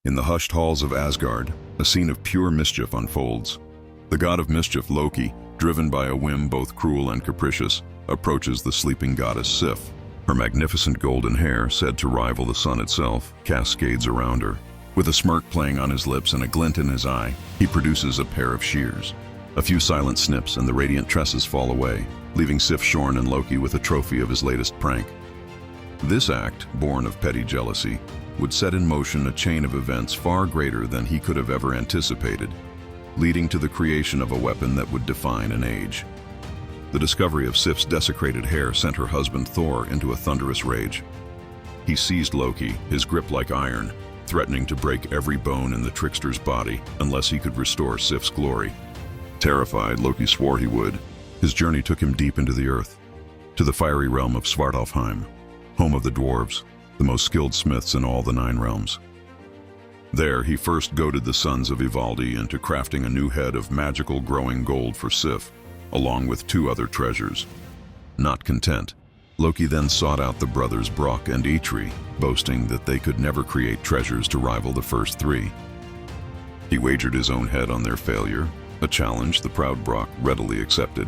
In the hushed halls of Asgard, a scene of pure mischief unfolds. The god of mischief, Loki, driven by a whim both cruel and capricious, approaches the sleeping goddess Sif. Her magnificent golden hair, said to rival the sun itself, cascades around her. With a smirk playing on his lips and a glint in his eye, he produces a pair of shears. A few silent snips and the radiant tresses fall away, leaving Sif shorn and Loki with a trophy of his latest prank. This act, born of petty jealousy, would set in motion a chain of events far greater than he could have ever anticipated, leading to the creation of a weapon that would define an age. The discovery of Sif's desecrated hair sent her husband Thor into a thunderous rage. He seized Loki, his grip like iron, threatening to break every bone in the trickster's body unless he could restore Sif's glory. Terrified, Loki swore he would. His journey took him deep into the earth, to the fiery realm of Svartalfheim, home of the dwarves, the most skilled smiths in all the 9 realms. There, he first goaded the sons of Ivaldi into crafting a new head of magical growing gold for Sif, along with 2 other treasures. Not content, Loki then sought out the brothers Brock and Eitri, boasting that they could never create treasures to rival the first 3. He wagered his own head on their failure, a challenge the proud Brock readily accepted.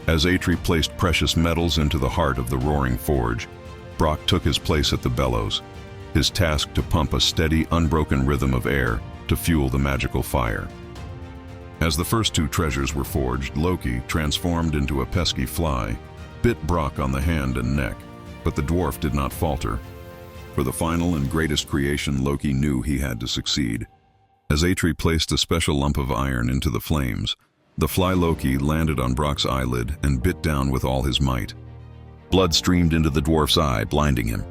As Eitri placed precious metals into the heart of the roaring forge, Brock took his place at the bellows, his task to pump a steady, unbroken rhythm of air to fuel the magical fire. As the first 2 treasures were forged, Loki, transformed into a pesky fly, bit Brock on the hand and neck, but the dwarf did not falter. For the final and greatest creation, Loki knew he had to succeed. As Eitri placed a special lump of iron into the flames, the fly Loki landed on Brock's eyelid and bit down with all his might. Blood streamed into the dwarf's eye, blinding him.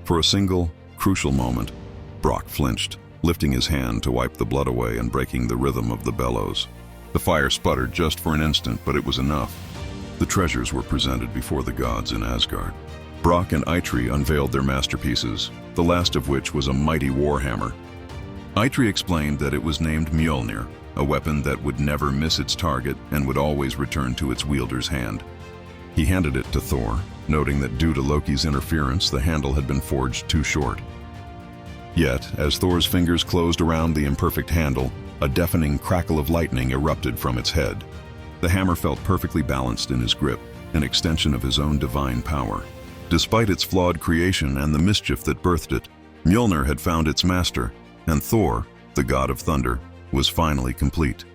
For a single, crucial moment, Brock flinched, lifting his hand to wipe the blood away and breaking the rhythm of the bellows. The fire sputtered just for an instant, but it was enough. The treasures were presented before the gods in Asgard. Brock and Eitri unveiled their masterpieces, the last of which was a mighty warhammer. Eitri explained that it was named Mjolnir, a weapon that would never miss its target and would always return to its wielder's hand. He handed it to Thor, noting that due to Loki's interference, the handle had been forged too short. Yet, as Thor's fingers closed around the imperfect handle, a deafening crackle of lightning erupted from its head. The hammer felt perfectly balanced in his grip, an extension of his own divine power. Despite its flawed creation and the mischief that birthed it, Mjolnir had found its master, and Thor, the god of thunder, was finally complete.